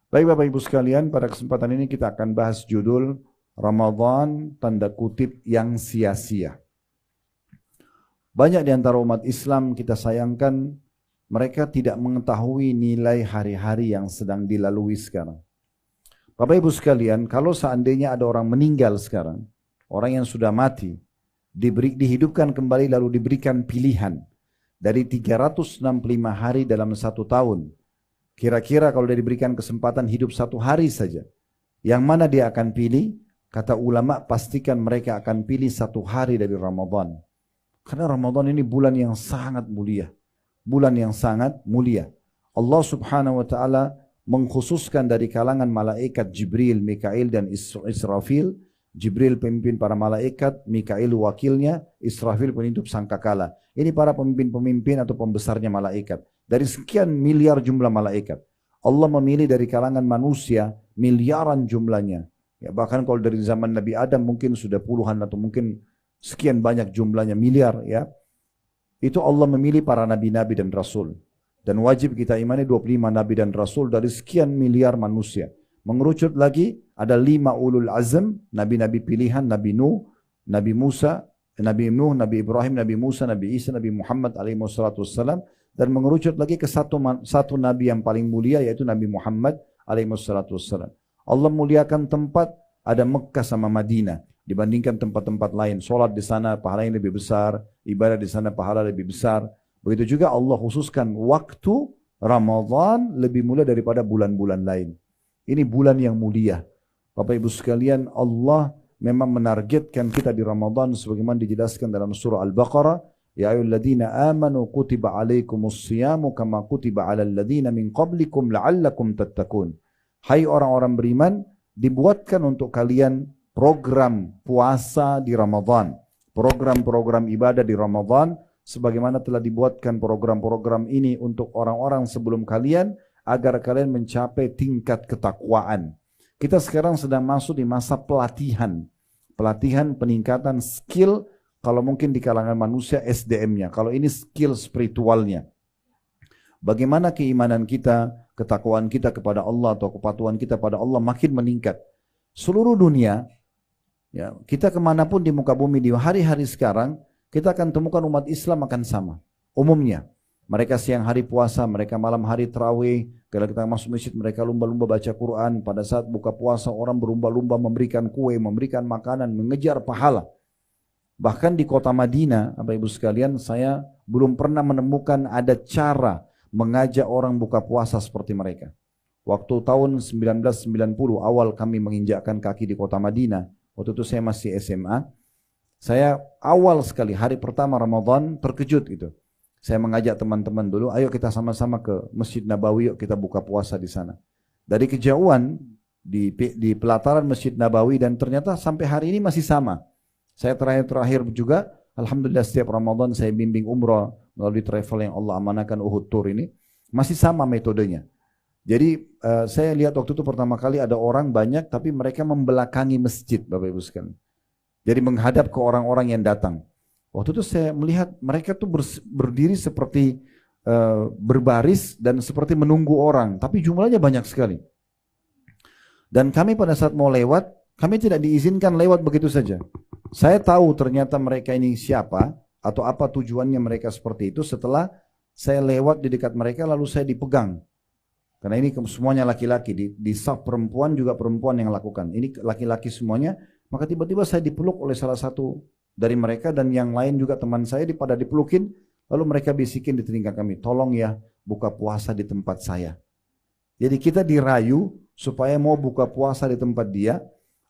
Baik Bapak Ibu sekalian, pada kesempatan ini kita akan bahas judul Ramadan tanda kutip yang sia-sia. Banyak di antara umat Islam kita sayangkan mereka tidak mengetahui nilai hari-hari yang sedang dilalui sekarang. Bapak Ibu sekalian, kalau seandainya ada orang meninggal sekarang, orang yang sudah mati, dihidupkan kembali lalu diberikan pilihan dari 365 hari dalam satu tahun. Kira-kira kalau dia diberikan kesempatan hidup satu hari saja, yang mana dia akan pilih? Kata ulama, pastikan mereka akan pilih satu hari dari Ramadan. Karena Ramadan ini bulan yang sangat mulia. Bulan yang sangat mulia. Allah subhanahu wa ta'ala mengkhususkan dari kalangan malaikat Jibril, Mikail dan Israfil. Jibril pemimpin para malaikat, Mikail wakilnya, Israfil penutup sangkakala. Ini para pemimpin-pemimpin atau pembesarnya malaikat. Dari sekian miliar jumlah malaikat, Allah memilih dari kalangan manusia miliaran jumlahnya. Ya, bahkan kalau dari zaman Nabi Adam mungkin sudah puluhan atau mungkin sekian banyak jumlahnya, miliar ya. Itu Allah memilih para nabi-nabi dan rasul. Dan wajib kita imani 25 nabi dan rasul dari sekian miliar manusia. Mengerucut lagi ada 5 ulul azm, nabi-nabi pilihan, Nabi Nuh, Nabi Musa, Nabi Nuh, Nabi Ibrahim, Nabi Musa, Nabi Isa, Nabi Muhammad alaihi wassalam. Dan mengerucut lagi ke satu nabi yang paling mulia yaitu Nabi Muhammad alaihi wassalam. Allah muliakan tempat ada Mekah sama Madinah dibandingkan tempat-tempat lain. Solat di sana pahalanya lebih besar, ibadah di sana pahala lebih besar. Begitu juga Allah khususkan waktu Ramadan lebih mulia daripada bulan-bulan lain. Ini bulan yang mulia. Bapak Ibu sekalian, Allah memang menargetkan kita di Ramadan sebagaimana dijelaskan dalam surah Al-Baqarah. Ya ayyuhalladzina amanu kutiba alaikumus siyamu kama kutiba alal ladzina min qablikum la'allakum tattaqun. Hai orang-orang beriman, dibuatkan untuk kalian program puasa di Ramadan, program-program ibadah di Ramadan sebagaimana telah dibuatkan program-program ini untuk orang-orang sebelum kalian agar kalian mencapai tingkat ketakwaan. Kita sekarang sedang masuk di masa pelatihan peningkatan skill. Kalau mungkin di kalangan manusia SDM-nya, kalau ini skill spiritualnya. Bagaimana keimanan kita, ketakwaan kita kepada Allah atau kepatuhan kita pada Allah makin meningkat. Seluruh dunia, ya, kita kemanapun di muka bumi di hari-hari sekarang, kita akan temukan umat Islam akan sama. Umumnya, mereka siang hari puasa, mereka malam hari tarawih. Kalau kita masuk masjid, mereka lumba-lumba baca Quran. Pada saat buka puasa, orang berlumba-lumba memberikan kue, memberikan makanan, mengejar pahala. Bahkan di kota Madinah, Bapak Ibu sekalian, saya belum pernah menemukan ada cara mengajak orang buka puasa seperti mereka. Waktu tahun 1990 awal kami menginjakkan kaki di kota Madinah, waktu itu saya masih SMA, saya awal sekali hari pertama Ramadan terkejut gitu. Saya mengajak teman-teman dulu, ayo kita sama-sama ke Masjid Nabawi, yuk kita buka puasa di sana. Dari kejauhan di pelataran Masjid Nabawi dan ternyata sampai hari ini masih sama. Saya terakhir juga, alhamdulillah setiap Ramadan saya bimbing umrah melalui travel yang Allah amanahkan Uhud Tour ini. Masih sama metodenya. Jadi saya lihat waktu itu pertama kali ada orang banyak tapi mereka membelakangi masjid Bapak Ibu sekalian. Jadi menghadap ke orang-orang yang datang. Waktu itu saya melihat mereka tuh berdiri seperti berbaris dan seperti menunggu orang. Tapi jumlahnya banyak sekali. Dan kami pada saat mau lewat, kami tidak diizinkan lewat begitu saja. Saya tahu ternyata mereka ini siapa atau apa tujuannya mereka seperti itu setelah saya lewat di dekat mereka lalu saya dipegang. Karena ini semuanya laki-laki, di saf perempuan juga perempuan yang lakukan. Ini laki-laki semuanya, maka tiba-tiba saya dipeluk oleh salah satu dari mereka dan yang lain juga teman saya pada dipelukin, lalu mereka bisikin di telinga kami, tolong ya buka puasa di tempat saya. Jadi kita dirayu supaya mau buka puasa di tempat dia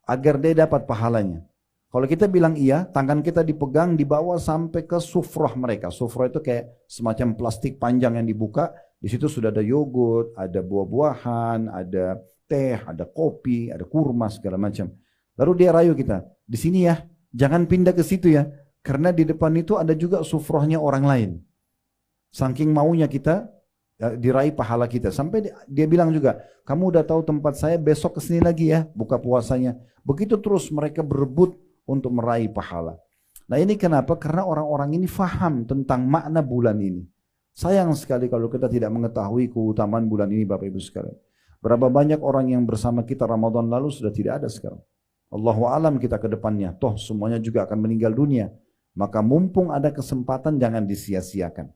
agar dia dapat pahalanya. Kalau kita bilang iya, tangan kita dipegang dibawa sampai ke sufrah mereka. Sufrah itu kayak semacam plastik panjang yang dibuka. Di situ sudah ada yogurt, ada buah-buahan, ada teh, ada kopi, ada kurma segala macam. Lalu dia rayu kita, di sini ya, jangan pindah ke situ ya, karena di depan itu ada juga sufrahnya orang lain. Saking maunya kita diraih pahala kita. Sampai dia bilang juga, kamu udah tahu tempat saya, besok kesini lagi ya, buka puasanya. Begitu terus mereka berebut untuk meraih pahala. Nah ini kenapa? Karena orang-orang ini faham tentang makna bulan ini. Sayang sekali kalau kita tidak mengetahui keutamaan bulan ini Bapak Ibu sekalian. Berapa banyak orang yang bersama kita Ramadan lalu sudah tidak ada sekarang. Allahu alam kita ke depannya. Toh semuanya juga akan meninggal dunia. Maka mumpung ada kesempatan jangan disia-siakan.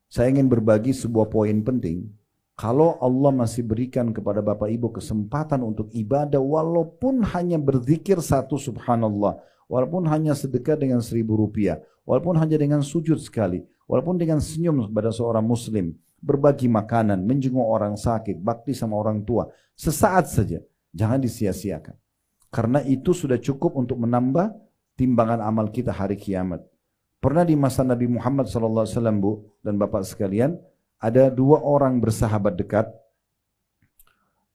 Saya ingin berbagi sebuah poin penting. Kalau Allah masih berikan kepada Bapak Ibu kesempatan untuk ibadah walaupun hanya berzikir satu subhanallah, walaupun hanya sedekah dengan 1.000 rupiah, walaupun hanya dengan sujud sekali, walaupun dengan senyum kepada seorang muslim, berbagi makanan, menjenguk orang sakit, bakti sama orang tua, sesaat saja, jangan disia-siakan. Karena itu sudah cukup untuk menambah timbangan amal kita hari kiamat. Pernah di masa Nabi Muhammad SAW, Bu dan Bapak sekalian, ada 2 orang bersahabat dekat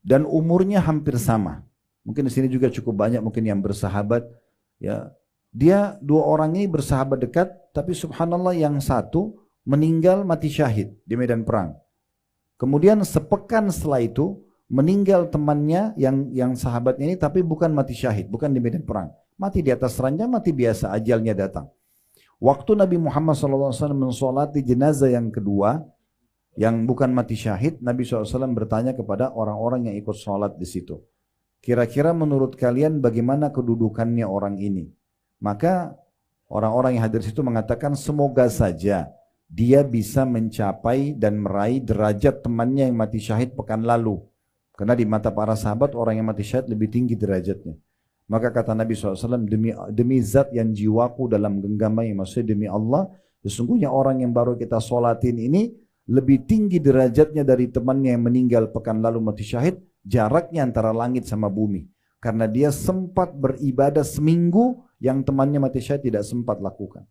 dan umurnya hampir sama. Mungkin di sini juga cukup banyak mungkin yang bersahabat. Ya, dia 2 orang ini bersahabat dekat, tapi subhanallah yang satu meninggal mati syahid di medan perang. Kemudian sepekan setelah itu meninggal temannya yang sahabatnya ini, tapi bukan mati syahid, bukan di medan perang. Mati di atas ranjang, mati biasa, ajalnya datang. Waktu Nabi Muhammad SAW mensolati jenazah yang kedua, yang bukan mati syahid, Nabi SAW bertanya kepada orang-orang yang ikut sholat di situ. Kira-kira menurut kalian bagaimana kedudukannya orang ini? Maka orang-orang yang hadir di situ mengatakan semoga saja dia bisa mencapai dan meraih derajat temannya yang mati syahid pekan lalu. Karena di mata para sahabat orang yang mati syahid lebih tinggi derajatnya. Maka kata Nabi SAW, demi zat yang jiwaku dalam genggamnya, maksudnya demi Allah, sesungguhnya orang yang baru kita sholatin ini lebih tinggi derajatnya dari temannya yang meninggal pekan lalu mati syahid, jaraknya antara langit sama bumi. Karena dia sempat beribadah seminggu yang temannya mati syahid tidak sempat lakukan.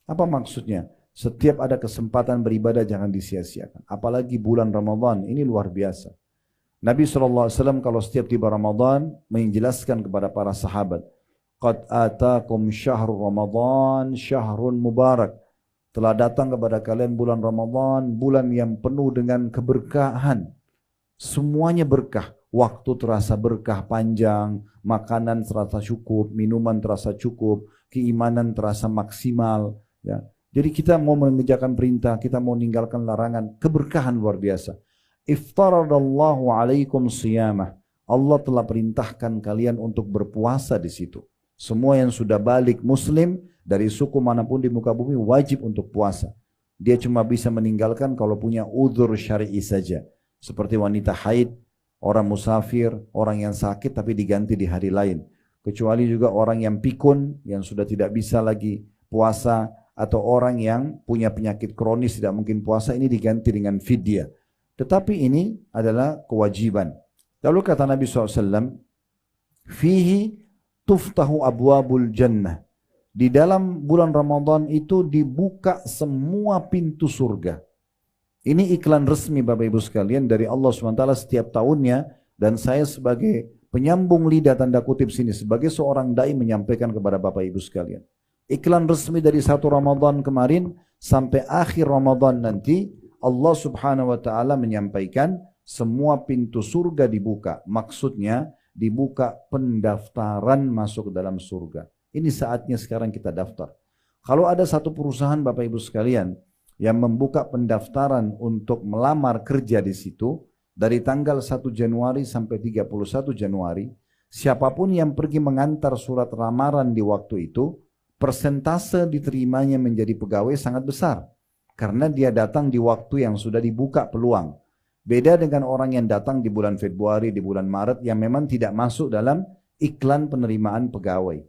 Apa maksudnya? Setiap ada kesempatan beribadah jangan disia-siakan. Apalagi bulan Ramadan, ini luar biasa. Nabi SAW kalau setiap tiba Ramadan menjelaskan kepada para sahabat, Qad atakum syahrul Ramadan syahrun mubarak. Telah datang kepada kalian bulan Ramadan, bulan yang penuh dengan keberkahan. Semuanya berkah. Waktu terasa berkah panjang, makanan terasa cukup, minuman terasa cukup, keimanan terasa maksimal. Ya. Jadi kita mau mengerjakan perintah, kita mau meninggalkan larangan, keberkahan luar biasa. Iftaradallahu alaikum siyamah. Allah telah perintahkan kalian untuk berpuasa di situ. Semua yang sudah balik muslim, dari suku manapun di muka bumi wajib untuk puasa. Dia cuma bisa meninggalkan kalau punya udzur syar'i saja. Seperti wanita haid, orang musafir, orang yang sakit tapi diganti di hari lain. Kecuali juga orang yang pikun, yang sudah tidak bisa lagi puasa, atau orang yang punya penyakit kronis tidak mungkin puasa, ini diganti dengan fidyah. Tetapi ini adalah kewajiban. Lalu kata Nabi SAW, Fihi tuftahu abwabul jannah. Di dalam bulan Ramadan itu dibuka semua pintu surga. Ini iklan resmi Bapak Ibu sekalian dari Allah SWT setiap tahunnya. Dan saya sebagai penyambung lidah tanda kutip sini, sebagai seorang da'i menyampaikan kepada Bapak Ibu sekalian. Iklan resmi dari 1 Ramadan kemarin sampai akhir Ramadan nanti, Allah Subhanahu wa Ta'ala menyampaikan semua pintu surga dibuka. Maksudnya dibuka pendaftaran masuk ke dalam surga. Ini saatnya sekarang kita daftar. Kalau ada satu perusahaan Bapak Ibu sekalian yang membuka pendaftaran untuk melamar kerja di situ dari tanggal 1 Januari sampai 31 Januari, siapapun yang pergi mengantar surat lamaran di waktu itu, persentase diterimanya menjadi pegawai sangat besar. Karena dia datang di waktu yang sudah dibuka peluang. Beda dengan orang yang datang di bulan Februari, di bulan Maret yang memang tidak masuk dalam iklan penerimaan pegawai.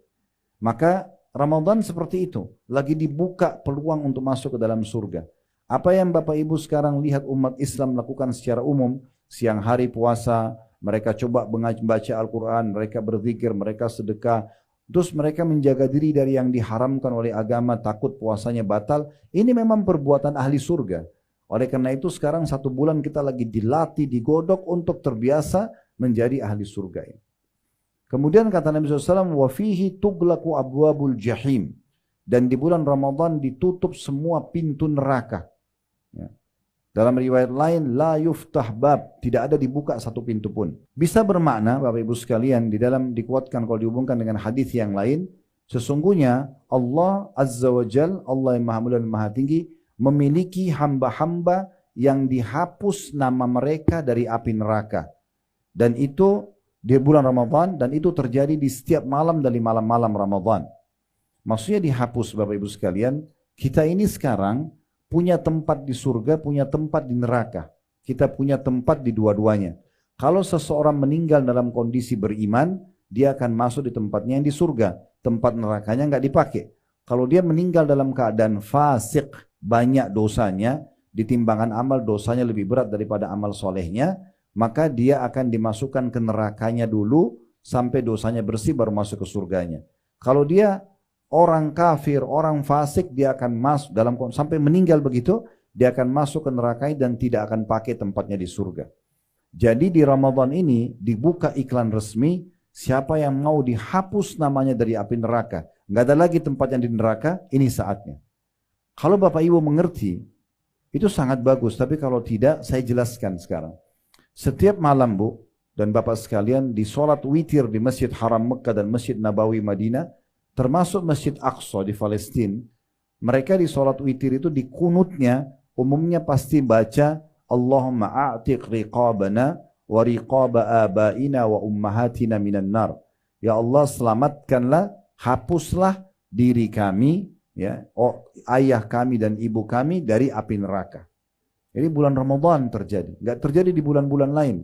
Maka Ramadan seperti itu, lagi dibuka peluang untuk masuk ke dalam surga. Apa yang Bapak Ibu sekarang lihat umat Islam lakukan secara umum, siang hari puasa, mereka coba membaca Al-Quran, mereka berzikir, mereka sedekah, terus mereka menjaga diri dari yang diharamkan oleh agama, takut puasanya batal, ini memang perbuatan ahli surga. Oleh karena itu sekarang 1 bulan kita lagi dilatih, digodok untuk terbiasa menjadi ahli surga ini. Kemudian kata Nabi SAW, وَفِيهِ تُغْلَقُ أَبْوَابُ الْجَحِيمِ. Dan di bulan Ramadan ditutup semua pintu neraka. Ya. Dalam riwayat lain, la yuftah bab, tidak ada dibuka satu pintu pun. Bisa bermakna, Bapak Ibu sekalian, di dalam dikuatkan kalau dihubungkan dengan hadis yang lain, sesungguhnya Allah Azza wa Jal, Allah yang Maha Mulia dan Maha Tinggi, memiliki hamba-hamba yang dihapus nama mereka dari api neraka. Dan itu di bulan Ramadan, dan itu terjadi di setiap malam dari malam-malam Ramadan. Maksudnya dihapus Bapak Ibu sekalian, kita ini sekarang punya tempat di surga, punya tempat di neraka. Kita punya tempat di dua-duanya. Kalau seseorang meninggal dalam kondisi beriman, dia akan masuk di tempatnya yang di surga. Tempat nerakanya nggak dipakai. Kalau dia meninggal dalam keadaan fasik, banyak dosanya, di timbangan amal dosanya lebih berat daripada amal solehnya, maka dia akan dimasukkan ke nerakanya dulu sampai dosanya bersih baru masuk ke surganya. Kalau dia orang kafir, orang fasik, dia akan masuk dalam sampai meninggal begitu, dia akan masuk ke neraka dan tidak akan pakai tempatnya di surga. Jadi di Ramadan ini dibuka iklan resmi, siapa yang mau dihapus namanya dari api neraka, nggak ada lagi tempatnya di neraka, ini saatnya. Kalau Bapak Ibu mengerti, itu sangat bagus. Tapi kalau tidak, saya jelaskan sekarang. Setiap malam Bu dan Bapak sekalian di sholat witir di Masjid Haram Mekah dan Masjid Nabawi Madinah, termasuk Masjid Aqsa di Palestina, mereka di sholat witir itu di kunutnya umumnya pasti baca Allahumma a'tiq riqabana wa riqaba abaina wa ummahatina minan nar. Ya Allah, selamatkanlah, hapuslah diri kami, ya, ayah kami dan ibu kami dari api neraka. Jadi bulan Ramadan terjadi, nggak terjadi di bulan-bulan lain.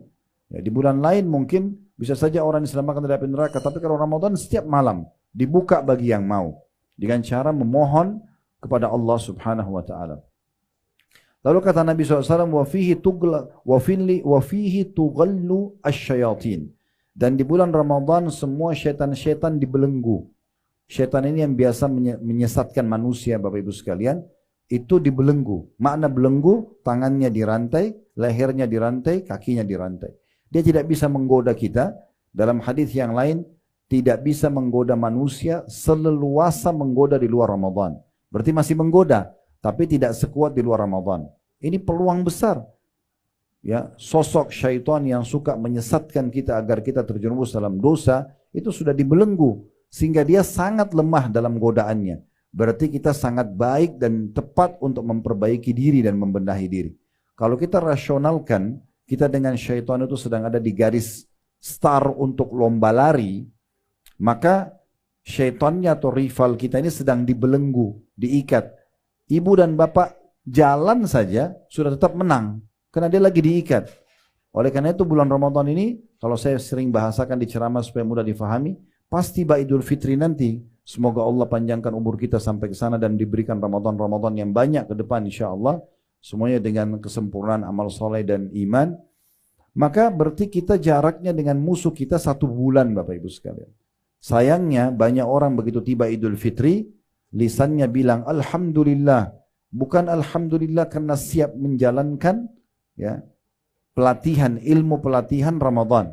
Ya, di bulan lain mungkin bisa saja orang diselamatkan dari api neraka, tapi kalau Ramadan setiap malam dibuka bagi yang mau dengan cara memohon kepada Allah Subhanahu wa taala. Lalu kata Nabi SAW, wa fihi tughallu asyayatin. Dan di bulan Ramadan semua syaitan-syaitan dibelenggu. Syaitan ini yang biasa menyesatkan manusia Bapak Ibu sekalian, itu dibelenggu. Makna belenggu, tangannya dirantai, lehernya dirantai, kakinya dirantai. Dia tidak bisa menggoda kita. Dalam hadis yang lain, tidak bisa menggoda manusia seleluasa menggoda di luar Ramadan. Berarti masih menggoda, tapi tidak sekuat di luar Ramadan. Ini peluang besar. Ya, sosok syaitan yang suka menyesatkan kita agar kita terjerumus dalam dosa, itu sudah dibelenggu. Sehingga dia sangat lemah dalam godaannya. Berarti kita sangat baik dan tepat untuk memperbaiki diri dan membenahi diri. Kalau kita rasionalkan, kita dengan syaitan itu sedang ada di garis start untuk lomba lari, maka syaitannya atau rival kita ini sedang dibelenggu, diikat. Ibu dan bapak jalan saja sudah tetap menang, karena dia lagi diikat. Oleh karena itu bulan Ramadan ini, kalau saya sering bahasakan di ceramah supaya mudah difahami, pas tiba Idul Fitri nanti, semoga Allah panjangkan umur kita sampai ke sana dan diberikan Ramadan-Ramadan yang banyak ke depan insyaAllah. Semuanya dengan kesempurnaan amal soleh dan iman. Maka berarti kita jaraknya dengan musuh kita 1 bulan Bapak Ibu sekalian. Sayangnya banyak orang begitu tiba Idul Fitri, lisannya bilang Alhamdulillah. Bukan Alhamdulillah karena siap menjalankan ya, pelatihan, ilmu pelatihan Ramadan.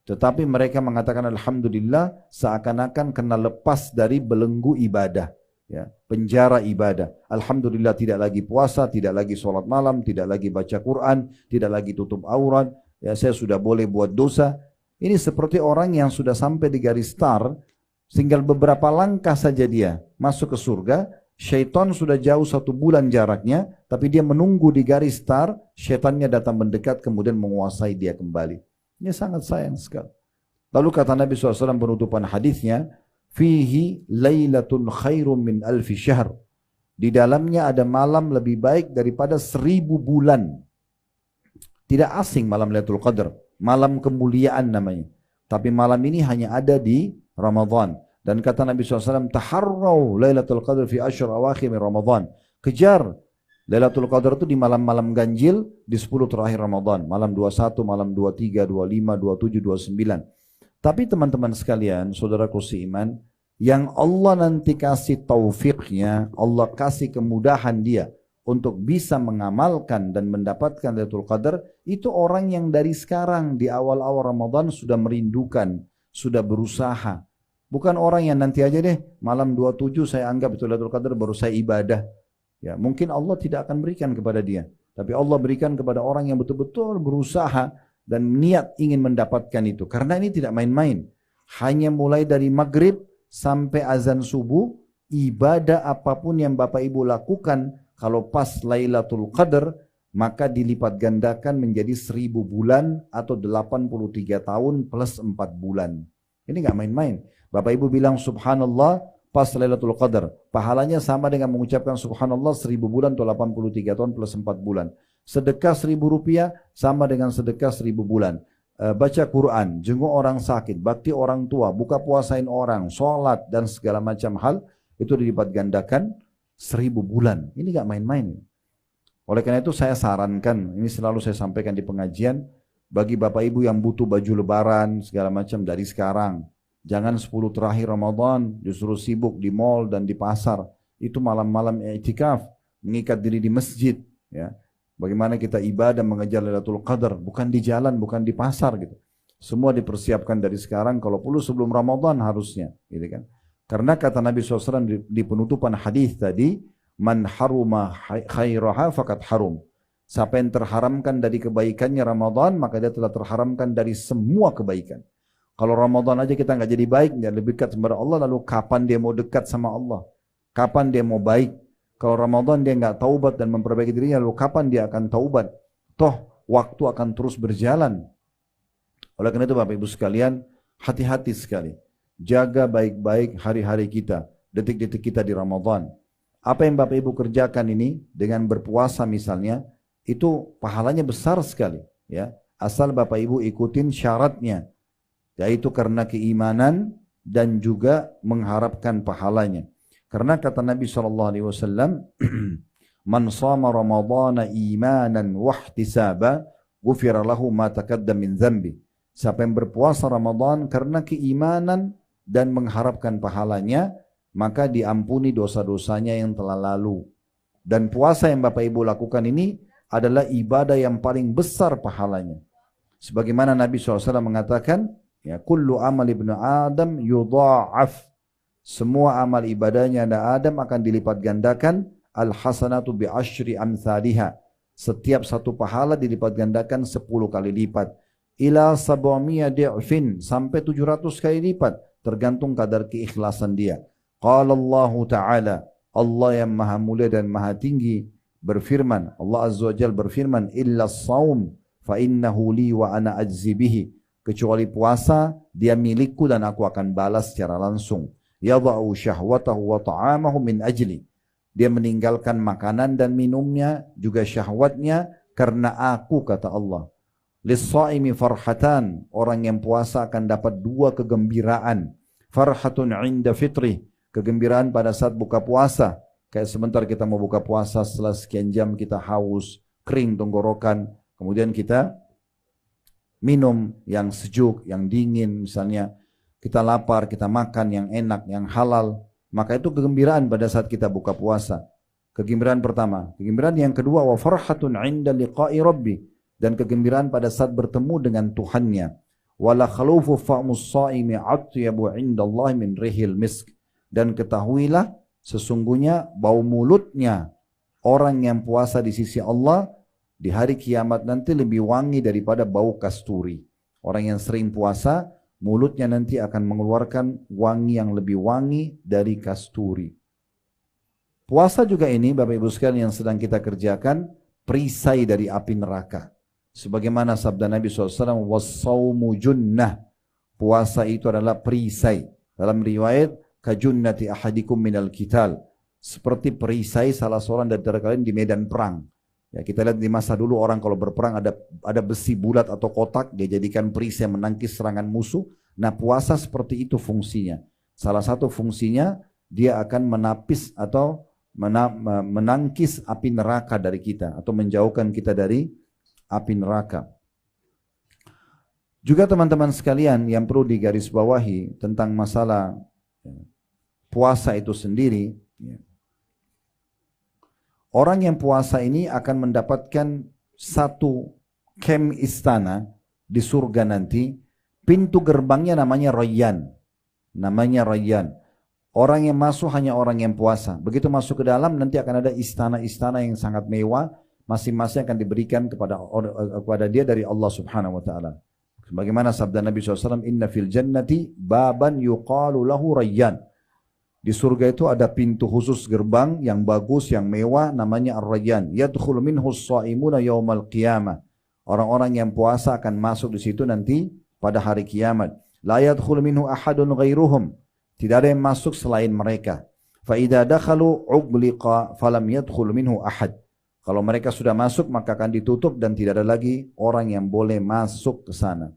Tetapi mereka mengatakan Alhamdulillah seakan-akan kena lepas dari belenggu ibadah, ya, penjara ibadah. Alhamdulillah tidak lagi puasa, tidak lagi sholat malam, tidak lagi baca Quran, tidak lagi tutup aurat, ya, saya sudah boleh buat dosa. Ini seperti orang yang sudah sampai di garis start, tinggal beberapa langkah saja dia masuk ke surga. Syaitan sudah jauh 1 bulan jaraknya, tapi dia menunggu di garis start, syaitannya datang mendekat kemudian menguasai dia kembali. Ini sangat sayang sekali. Lalu kata Nabi SAW penutupan hadisnya, fihi lailatun khairum min alfi syahr. Di dalamnya ada malam lebih baik daripada 1000 bulan. Tidak asing malam Lailatul Qadar, malam kemuliaan namanya. Tapi malam ini hanya ada di Ramadan. Dan kata Nabi SAW, taharraw Lailatul Qadar fi ashr awakhir min Ramadan. Kejar Lailatul Qadar itu di malam-malam ganjil di 10 terakhir Ramadan. Malam 21, malam 23, 25, 27, 29. Tapi teman-teman sekalian, saudaraku seiman, yang Allah nanti kasih taufiknya, Allah kasih kemudahan dia untuk bisa mengamalkan dan mendapatkan Lailatul Qadar, itu orang yang dari sekarang di awal-awal Ramadan sudah merindukan, sudah berusaha. Bukan orang yang nanti aja deh, malam 27 saya anggap itu Lailatul Qadar baru saya ibadah. Ya, mungkin Allah tidak akan berikan kepada dia. Tapi Allah berikan kepada orang yang betul-betul berusaha dan niat ingin mendapatkan itu. Karena ini tidak main-main. Hanya mulai dari maghrib sampai azan subuh, ibadah apapun yang Bapak Ibu lakukan, kalau pas Lailatul Qadar, maka dilipat gandakan menjadi 1000 bulan atau 83 tahun plus 4 bulan. Ini nggak main-main. Bapak Ibu bilang subhanallah pas Lailatul Qadar. Pahalanya sama dengan mengucapkan subhanallah 1000 bulan atau 83 tahun plus 4 bulan. Sedekah 1000 rupiah sama dengan sedekah 1000 bulan. Baca Quran, jenguk orang sakit, bakti orang tua, buka puasain orang, sholat dan segala macam hal itu dilipat gandakan 1000 bulan. Ini nggak main-main. Oleh karena itu saya sarankan, ini selalu saya sampaikan di pengajian, bagi Bapak Ibu yang butuh baju lebaran segala macam dari sekarang. Jangan 10 terakhir Ramadan justru sibuk di mal dan di pasar. Itu malam-malam i'tikaf, mengikat diri di masjid. Ya. Bagaimana kita ibadah mengejar Lailatul Qadar, bukan di jalan, bukan di pasar gitu. Semua dipersiapkan dari sekarang, kalau perlu sebelum Ramadan harusnya. Gitu kan. Karena kata Nabi SAW di penutupan hadis tadi, man haruma khairaha fakat harum. Siapa yang terharamkan dari kebaikannya Ramadan, maka dia telah terharamkan dari semua kebaikan. Kalau Ramadan aja kita nggak jadi baik, nggak lebih dekat kepada Allah, lalu kapan dia mau dekat sama Allah? Kapan dia mau baik? Kalau Ramadan dia nggak taubat dan memperbaiki dirinya, lalu kapan dia akan taubat? Toh waktu akan terus berjalan. Oleh karena itu Bapak Ibu sekalian, hati-hati sekali. Jaga baik-baik hari-hari kita, detik-detik kita di Ramadan. Apa yang Bapak Ibu kerjakan ini dengan berpuasa misalnya, itu pahalanya besar sekali. Ya, asal Bapak Ibu ikutin syaratnya. Yaitu karena keimanan dan juga mengharapkan pahalanya. Karena kata Nabi SAW, man shama ramadana imanan wahtisaba, ghufira lahu ma taqaddama min dzambi. Siapa yang berpuasa Ramadan karena keimanan dan mengharapkan pahalanya, maka diampuni dosa-dosanya yang telah lalu. Dan puasa yang Bapak Ibu lakukan ini adalah ibadah yang paling besar pahalanya. Sebagaimana Nabi SAW mengatakan, ya, kullu amal ibnu Adam yudha'af. Semua amal ibadahnya Adam akan dilipat gandakan. Al-hasanatu bi'ashri amthaliha. Setiap satu pahala dilipat gandakan 10 kali lipat. Ila sab'amiyah di'fin. Sampai 700 kali lipat. Tergantung kadar keikhlasan dia. Qala Allah Ta'ala. Allah yang maha mulia dan maha tinggi berfirman. Allah Azza wa Jalla berfirman. Illa as-sawm fa innahu li wa ana ajzi bihi. Kecuali puasa, dia milikku dan aku akan balas secara langsung. Yadha'u syahwatahu wa ta'amahu min ajli. Dia meninggalkan makanan dan minumnya, juga syahwatnya, karena aku, kata Allah. Lis-sa'imi farhatan. Orang yang puasa akan dapat 2 kegembiraan. Farhatun inda fitrih. Kegembiraan pada saat buka puasa. Kayak sebentar kita mau buka puasa, setelah sekian jam kita haus, kering tenggorokan. Kemudian kita minum yang sejuk, yang dingin misalnya. Kita lapar, kita makan yang enak, yang halal. Maka itu kegembiraan pada saat kita buka puasa. Kegembiraan pertama. Kegembiraan yang kedua, wa farhatun 'inda liqa'i rabbi. Dan kegembiraan pada saat bertemu dengan Tuhannya. Wala khalufu fa'mus sha'imi 'atyabu 'inda Allah min rihil misk. Dan ketahuilah sesungguhnya bau mulutnya orang yang puasa di sisi Allah di hari kiamat nanti lebih wangi daripada bau kasturi. Orang yang sering puasa, mulutnya nanti akan mengeluarkan wangi yang lebih wangi dari kasturi. Puasa juga ini, Bapak Ibu sekalian yang sedang kita kerjakan, perisai dari api neraka. Sebagaimana sabda Nabi SAW, was-sawmu junnah. Puasa itu adalah perisai. Dalam riwayat, kajunnati ahadikum minal qital. Seperti perisai salah seorang dari kalian di medan perang. Ya, kita lihat di masa dulu orang kalau berperang ada besi bulat atau kotak, dia jadikan perisai menangkis serangan musuh. Nah, puasa seperti itu fungsinya. Salah satu fungsinya dia akan menapis atau menangkis api neraka dari kita atau menjauhkan kita dari api neraka. Juga teman-teman sekalian yang perlu digarisbawahi tentang masalah puasa itu sendiri. Orang yang puasa ini akan mendapatkan satu kem istana di surga nanti. Pintu gerbangnya namanya Rayyan. Namanya Rayyan. Orang yang masuk hanya orang yang puasa. Begitu masuk ke dalam nanti akan ada istana-istana yang sangat mewah. Masing-masing akan diberikan kepada dia dari Allah Subhanahu wa taala. Sebagaimana sabda Nabi SAW, "Inna fil jannati baban yuqalu lahu Rayyan." Di surga itu ada pintu khusus gerbang yang bagus, yang mewah, namanya Ar-Rayyan. Yadkhulu minhu as-sha'imuna yaumal qiyamah. Orang-orang yang puasa akan masuk di situ nanti pada hari kiamat. La yadkhulu minhu ahadun ghairuhum. Tidak ada yang masuk selain mereka. Fa idza dakhalu ughliqa falam yadkhul minhu ahad. Kalau mereka sudah masuk maka akan ditutup dan tidak ada lagi orang yang boleh masuk ke sana.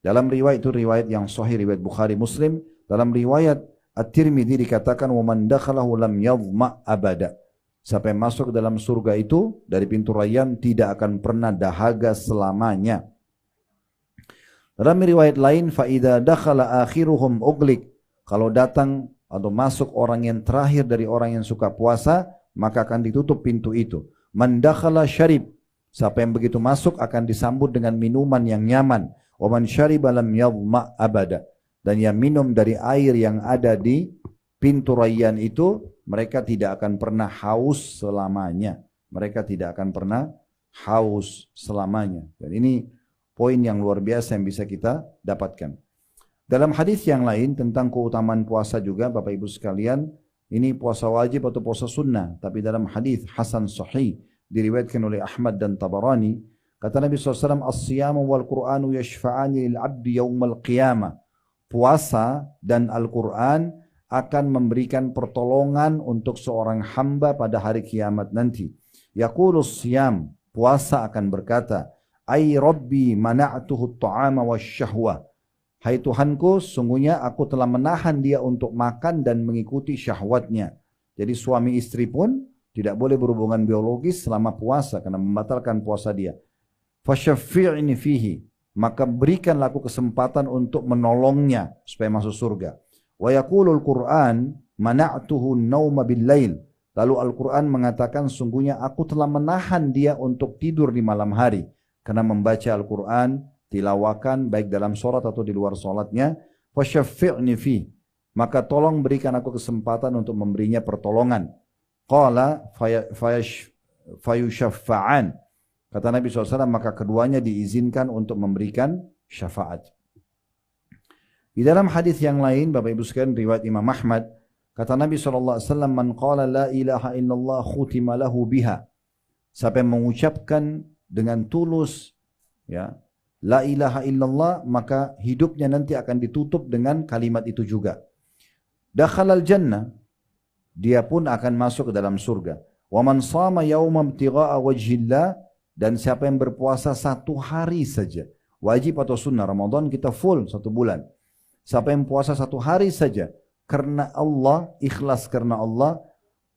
Dalam riwayat itu, riwayat yang sahih, riwayat Bukhari Muslim, dalam riwayat At-Tirmidzi dikatakan waman dakhalahu lam yadhma abada. Siapa yang masuk ke dalam surga itu dari pintu Rayyan tidak akan pernah dahaga selamanya. Dalam riwayat lain fa idza dakhala akhiruhum ughliq. Kalau datang atau masuk orang yang terakhir dari orang yang suka puasa, maka akan ditutup pintu itu. Man dakhala syarib. Siapa yang begitu masuk akan disambut dengan minuman yang nyaman. Wa man syariba lam yadhma abada. Dan yang minum dari air yang ada di pintu Rayyan itu, mereka tidak akan pernah haus selamanya. Mereka tidak akan pernah haus selamanya. Dan ini poin yang luar biasa yang bisa kita dapatkan. Dalam hadis yang lain tentang keutamaan puasa juga, Bapak Ibu sekalian, ini puasa wajib atau puasa sunnah. Tapi dalam hadis Hasan Sahih, diriwayatkan oleh Ahmad dan Tabarani, kata Nabi SAW, as-siyamu wal Qur'anu yashfa'ani lil abdi yawmal qiyamah. Puasa dan Al-Quran akan memberikan pertolongan untuk seorang hamba pada hari kiamat nanti. Yaqulus siyam, puasa akan berkata, ay rabbi mana'tuhu at-ta'ama wasyahwa. Hai Tuhanku, sungguhnya aku telah menahan dia untuk makan dan mengikuti syahwatnya. Jadi suami istri pun tidak boleh berhubungan biologis selama puasa karena membatalkan puasa dia. Fasyaffi'ni fihi. Maka berikanlah aku kesempatan untuk menolongnya supaya masuk surga. Wa yaqulul Qur'an mana'tuhu an-nauma bil-lail. Lalu Al-Quran mengatakan sungguhnya aku telah menahan dia untuk tidur di malam hari karena membaca Al-Quran, tilawakan baik dalam sholat atau di luar sholatnya. Fasyaffi'ni fi. Maka tolong berikan aku kesempatan untuk memberinya pertolongan. Qala fayushaffa'an. Kata Nabi SAW, maka keduanya diizinkan untuk memberikan syafaat. Di dalam hadis yang lain, Bapak Ibu sekalian, riwayat Imam Ahmad, kata Nabi SAW, man qala la ilaha illallah khutima lahu biha. Siapa yang mengucapkan dengan tulus, ya, la ilaha illallah, maka hidupnya nanti akan ditutup dengan kalimat itu juga. Dakhalal jannah, dia pun akan masuk ke dalam surga. Wa man shama yawma ibtigha'a wajhillah. Dan siapa yang berpuasa satu hari saja, wajib atau sunnah, Ramadan kita full 1 bulan. Siapa yang puasa satu hari saja, karena Allah, ikhlas karena Allah,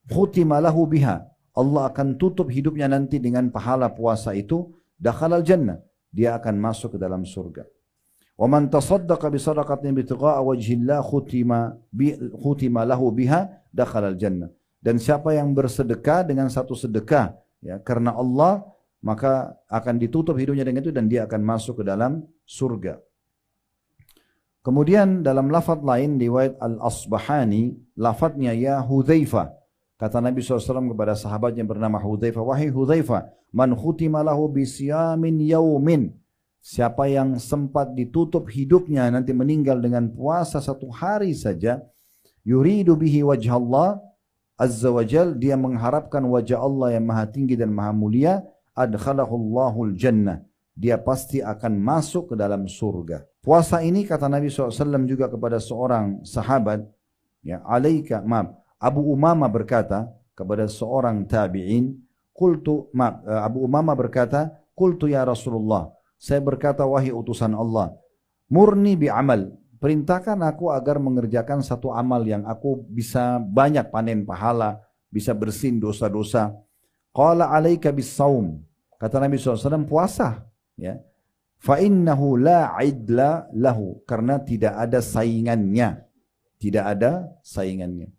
khutima lahu biha. Allah akan tutup hidupnya nanti dengan pahala puasa itu, dakhalal jannah. Dia akan masuk ke dalam surga. Wa man tasaddaqa bi sadaqatin bitigha'a wajhillah khutima lahu biha, dakhalal jannah. Dan siapa yang bersedekah dengan satu sedekah, ya, karena Allah, maka akan ditutup hidupnya dengan itu dan dia akan masuk ke dalam surga. Kemudian dalam lafaz lain riwayat Al-Asbahani, lafaznya ya Hudzaifah. Kata Nabi SAW kepada sahabatnya bernama Hudzaifah, wahai Hudzaifah, man khutima lahu bisiyamin yaumin. Siapa yang sempat ditutup hidupnya nanti meninggal dengan puasa 1 hari saja, yuridu bihi wajh Allah azza wajal, dia mengharapkan wajah Allah yang maha tinggi dan maha mulia, adkhalahullahul jannah, dia pasti akan masuk ke dalam surga. Puasa ini kata Nabi SAW juga kepada seorang sahabat, ya, Abu Umamah berkata kepada seorang tabi'in, Abu Umamah berkata, qultu ya Rasulullah, saya berkata wahai utusan Allah, murni bi'amal, perintahkan aku agar mengerjakan satu amal yang aku bisa banyak panen pahala, bisa bersin dosa-dosa. Qala alaika bis-saum. Kata Nabi SAW, puasa. Ya. Fa innahu la idla lahu. Karena tidak ada saingannya. Tidak ada saingannya.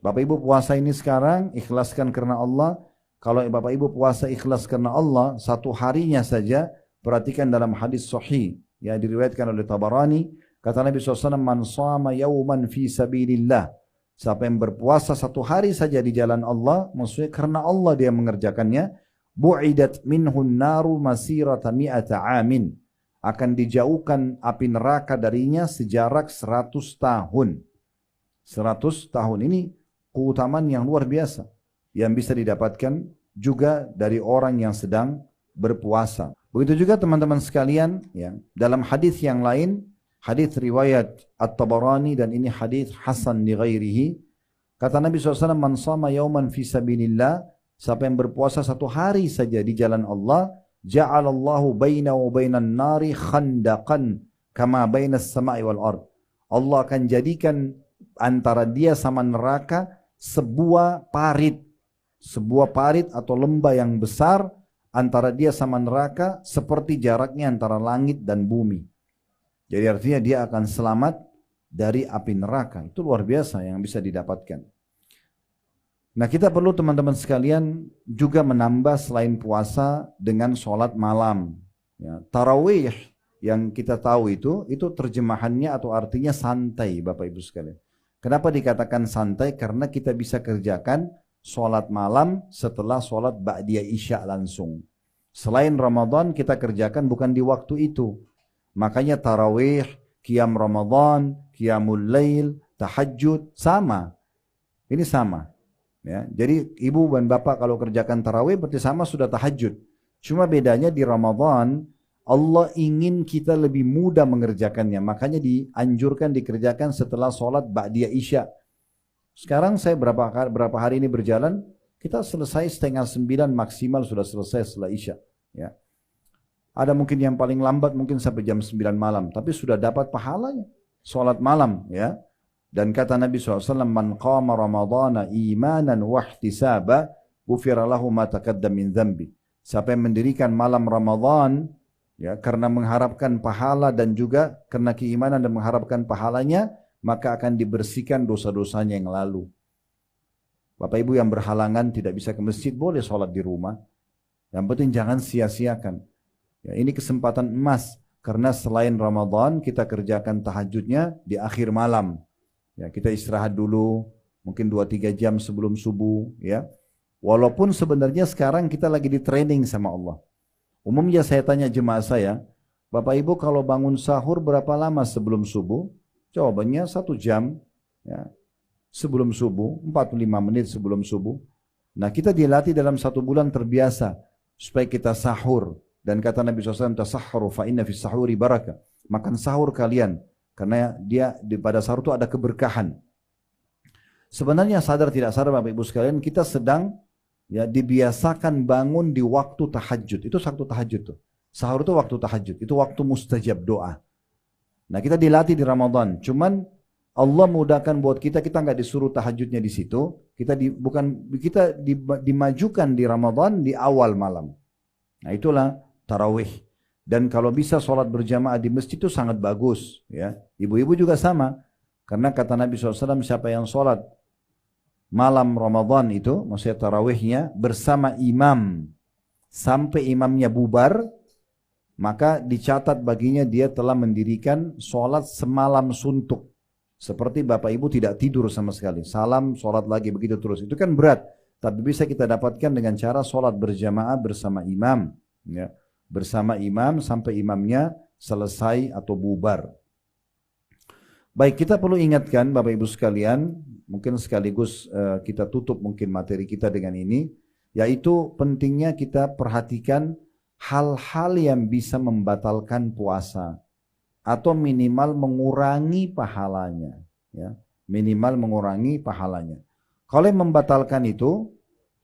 Bapak Ibu puasa ini sekarang, ikhlaskan karena Allah. Kalau Bapak Ibu puasa ikhlas karena Allah, 1 harinya saja, perhatikan dalam hadis sahih, ya, diriwayatkan oleh Tabarani, kata Nabi SAW, man shama yawman fi sabilillah. Siapa yang berpuasa 1 hari saja di jalan Allah, maksudnya karena Allah dia mengerjakannya, bu'idat minhun naru masirata mi'ata amin. Akan dijauhkan api neraka darinya sejarak 100 tahun. 100 tahun ini keutamaan yang luar biasa yang bisa didapatkan juga dari orang yang sedang berpuasa. Begitu juga teman-teman sekalian, ya, dalam hadis yang lain, hadis riwayat At-Tabarani dan ini hadis hasan li ghairihi, kata Nabi SAW, man shama yauman fi sabilillah, siapa yang berpuasa satu hari saja di jalan Allah, ja'alallahu bainahu wa bainan nari khandaqan kama bainas sama'i wal ard. Allah akan jadikan antara dia sama neraka sebuah parit atau lembah yang besar antara dia sama neraka seperti jaraknya antara langit dan bumi. Jadi artinya dia akan selamat dari api neraka. Itu luar biasa yang bisa didapatkan. Nah, kita perlu teman-teman sekalian juga menambah selain puasa dengan sholat malam. Ya, tarawih yang kita tahu itu terjemahannya atau artinya santai, Bapak Ibu sekalian. Kenapa dikatakan santai? Karena kita bisa kerjakan sholat malam setelah sholat ba'diyah isya langsung. Selain Ramadan kita kerjakan bukan di waktu itu. Makanya tarawih, qiyam Ramadan, qiyamul lail, tahajud sama. Ini sama. Ya, jadi ibu dan bapak kalau kerjakan tarawih berarti sama sudah tahajud. Cuma bedanya di Ramadan Allah ingin kita lebih mudah mengerjakannya. Makanya dianjurkan dikerjakan setelah sholat ba'diyah isya. Sekarang saya berapa hari ini berjalan, kita selesai 8:30 maksimal sudah selesai setelah isya. Ya. Ada mungkin yang paling lambat mungkin sampai jam 9 malam, tapi sudah dapat pahalanya. Sholat malam, ya. Dan kata Nabi SAW, man qama ramadhana imanan wahtisaba, ghufira lahu ma taqaddama min dzambi. Siapa yang mendirikan malam Ramadan, ya, karena mengharapkan pahala dan juga karena keimanan dan mengharapkan pahalanya, maka akan dibersihkan dosa-dosanya yang lalu. Bapak Ibu yang berhalangan tidak bisa ke masjid, boleh sholat di rumah. Yang penting jangan sia-siakan. Ya, ini kesempatan emas, karena selain Ramadan kita kerjakan tahajudnya di akhir malam. Ya, kita istirahat dulu, mungkin 2-3 jam sebelum subuh. Ya. Walaupun sebenarnya sekarang kita lagi di training sama Allah. Umumnya saya tanya jemaah saya, Bapak Ibu kalau bangun sahur berapa lama sebelum subuh? Jawabannya 1 jam, ya, sebelum subuh, 45 menit sebelum subuh. Nah, kita dilatih dalam 1 bulan terbiasa supaya kita sahur. Dan kata Nabi SAW, tasahharu fa inna fis sahuri barakah. Makan sahur kalian, karena pada sahur itu ada keberkahan. Sebenarnya sadar tidak sadar Bapak Ibu sekalian, kita sedang ya dibiasakan bangun di waktu tahajud. Itu waktu tahajud tuh. Sahur itu waktu tahajud, itu waktu mustajab doa. Nah, kita dilatih di Ramadan. Cuman Allah mudahkan buat kita nggak disuruh tahajudnya di situ. Kita dimajukan di Ramadan di awal malam. Nah, itulah tarawih. Dan kalau bisa sholat berjamaah di masjid itu sangat bagus. Ya, ibu-ibu juga sama. Karena kata Nabi SAW, siapa yang sholat malam Ramadan itu, maksudnya tarawihnya bersama imam sampai imamnya bubar, maka dicatat baginya dia telah mendirikan sholat semalam suntuk. Seperti Bapak Ibu tidak tidur sama sekali. Salam, sholat lagi, begitu terus. Itu kan berat. Tapi bisa kita dapatkan dengan cara sholat berjamaah bersama imam. Ya. Bersama imam sampai imamnya selesai atau bubar. Baik, kita perlu ingatkan Bapak Ibu sekalian, mungkin sekaligus kita tutup mungkin materi kita dengan ini, yaitu pentingnya kita perhatikan hal-hal yang bisa membatalkan puasa atau minimal mengurangi pahalanya, ya, minimal mengurangi pahalanya. Kalau yang membatalkan itu,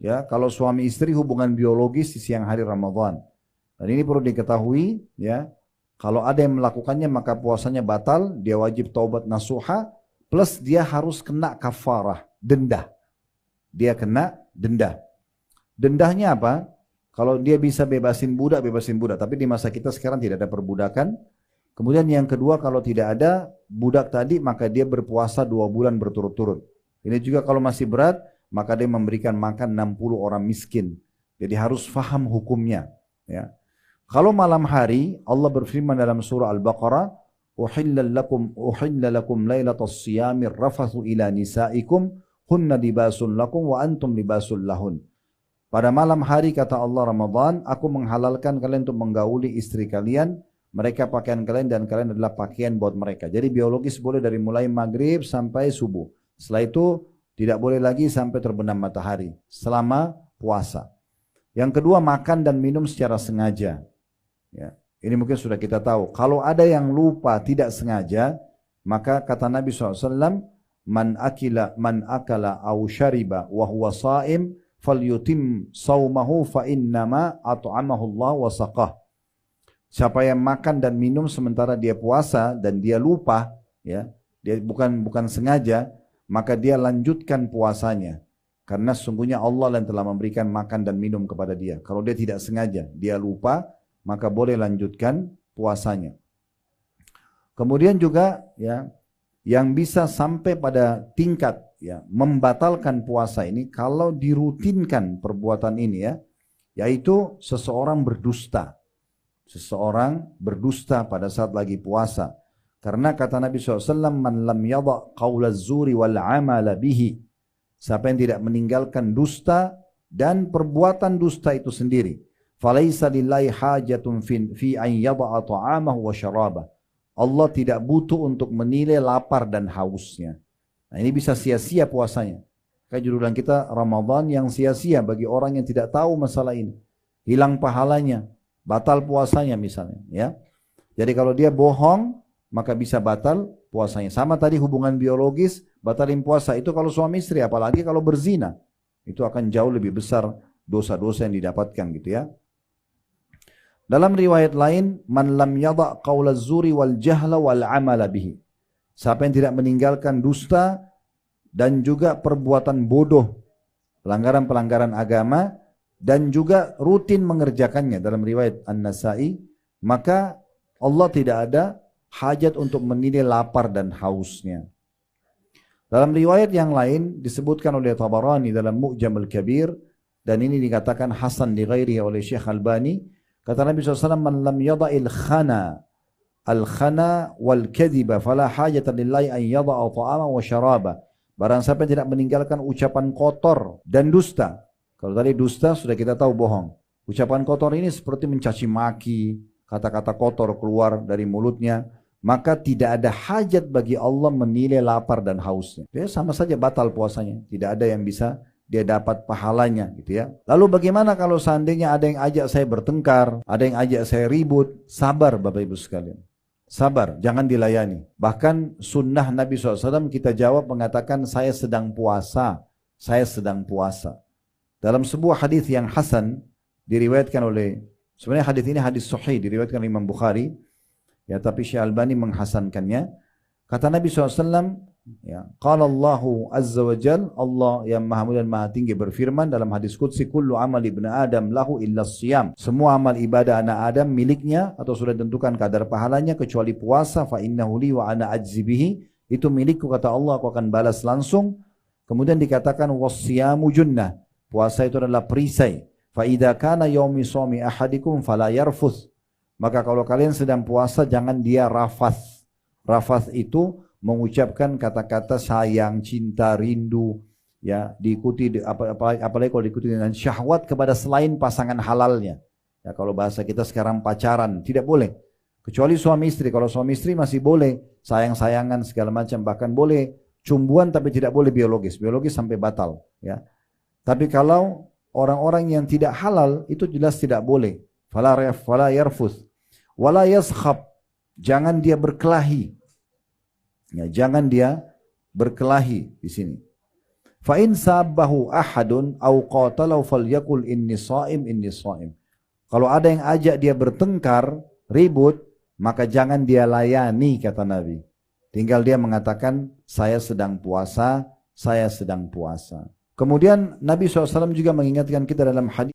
ya, kalau suami istri hubungan biologis di siang hari Ramadan, dan ini perlu diketahui, ya, kalau ada yang melakukannya maka puasanya batal, dia wajib taubat nasuha, plus dia harus kena kafarah, denda. Dia kena denda. Dendanya apa? Kalau dia bisa bebasin budak, bebasin budak. Tapi di masa kita sekarang tidak ada perbudakan. Kemudian yang kedua, kalau tidak ada budak tadi, maka dia berpuasa 2 bulan berturut-turut. Ini juga kalau masih berat, maka dia memberikan makan 60 orang miskin. Jadi harus faham hukumnya. Ya. Kalau malam hari, Allah berfirman dalam surah Al-Baqarah, "Uhilla lakum lailatas siyamir rafathu ila nisaikum, hunna libasun lakum wa antum libasul lahun." Pada malam hari kata Allah Ramadan, aku menghalalkan kalian untuk menggauli istri kalian, mereka pakaian kalian dan kalian adalah pakaian buat mereka. Jadi biologis boleh dari mulai maghrib sampai subuh. Setelah itu tidak boleh lagi sampai terbenam matahari selama puasa. Yang kedua, makan dan minum secara sengaja. Ya, ini mungkin sudah kita tahu. Kalau ada yang lupa tidak sengaja, maka kata Nabi SAW, man akala aw syariba wa huwa sha'im falyutim saumahu fa innama at'amahu Allah wa saqah. Siapa yang makan dan minum sementara dia puasa dan dia lupa, ya, dia bukan sengaja, maka dia lanjutkan puasanya. Karena sesungguhnya Allah yang telah memberikan makan dan minum kepada dia. Kalau dia tidak sengaja, dia lupa, maka boleh lanjutkan puasanya. Kemudian juga, ya, yang bisa sampai pada tingkat, ya, membatalkan puasa ini kalau dirutinkan perbuatan ini, ya, yaitu seseorang berdusta. Seseorang berdusta pada saat lagi puasa. Karena kata Nabi SAW, man lam yadha qawla zuri wal amala bihi. Siapa yang tidak meninggalkan dusta dan perbuatan dusta itu sendiri. Falaisa lillahi hajatun fi an yadha ta'amahu wa syarabah. Allah tidak butuh untuk menilai lapar dan hausnya. Nah, ini bisa sia-sia puasanya. Kayak judul kita, Ramadan yang sia-sia bagi orang yang tidak tahu masalah ini. Hilang pahalanya, batal puasanya misalnya, ya. Jadi kalau dia bohong, maka bisa batal puasanya. Sama tadi hubungan biologis, batalin puasa itu kalau suami istri, apalagi kalau berzina. Itu akan jauh lebih besar dosa-dosa yang didapatkan gitu, ya. Dalam riwayat lain, man lam yadha qawla zuri wal jahla wal amala bihi. Siapa yang tidak meninggalkan dusta dan juga perbuatan bodoh, pelanggaran-pelanggaran agama, dan juga rutin mengerjakannya dalam riwayat An-Nasai, maka Allah tidak ada hajat untuk menilai lapar dan hausnya. Dalam riwayat yang lain disebutkan oleh Tabarani dalam Mu'jam al-Kabir, dan ini dikatakan hasan li ghairihi oleh Syekh Albani, kata Nabi SAW, man lam yada'il khana al-khana wal kadhiba fala hajata lillahi an yada'a ta'ama wa syaraba. Barang siapa yang tidak meninggalkan ucapan kotor dan dusta. Kalau tadi dusta sudah kita tahu bohong. Ucapan kotor ini seperti mencaci maki, kata-kata kotor keluar dari mulutnya, maka tidak ada hajat bagi Allah menilai lapar dan hausnya. Dia sama saja batal puasanya. Tidak ada yang bisa dia dapat pahalanya gitu, ya. Lalu bagaimana kalau seandainya ada yang ajak saya bertengkar, ada yang ajak saya ribut? Sabar Bapak Ibu sekalian. Sabar, jangan dilayani. Bahkan sunnah Nabi SAW kita jawab mengatakan saya sedang puasa. Saya sedang puasa. Dalam sebuah hadis yang hasan diriwayatkan oleh, sebenarnya hadis ini hadis sahih diriwayatkan oleh Imam Bukhari, ya, tapi Syekh Albani menghasankannya. Kata Nabi SAW, ya, qala Allahu azza wa jal, Allah yang maha mulia dan maha tinggi berfirman dalam hadis qudsi, kullu amal ibn Adam lahu illa siyam. Semua amal ibadah anak Adam miliknya atau sudah ditentukan kadar pahalanya kecuali puasa. Fa innahu li wa ana ajzi bihi. Itu milikku kata Allah, aku akan balas langsung. Kemudian dikatakan wasyamu junnah. Puasa itu adalah perisai. Fa idza kana yaumi shaumi ahadikum fala yarfuth. Maka kalau kalian sedang puasa jangan dia rafath. Rafath itu mengucapkan kata-kata sayang, cinta, rindu, ya, diikuti apalagi kalau diikuti dengan syahwat kepada selain pasangan halalnya. Ya, kalau bahasa kita sekarang pacaran tidak boleh. Kecuali suami istri. Kalau suami istri masih boleh sayang-sayangan segala macam, bahkan boleh cumbuan tapi tidak boleh biologis. Biologis sampai batal, ya. Tapi kalau orang-orang yang tidak halal itu jelas tidak boleh. Fala yarfuth wala yaskhab. Jangan dia berkelahi. Ya, jangan dia berkelahi di sini. Fa in sabbahu ahadun aw qatalahu falyaqul inni shaim inni shaim. Kalau ada yang ajak dia bertengkar, ribut, maka jangan dia layani kata Nabi. Tinggal dia mengatakan saya sedang puasa, saya sedang puasa. Kemudian Nabi SAW juga mengingatkan kita dalam hadis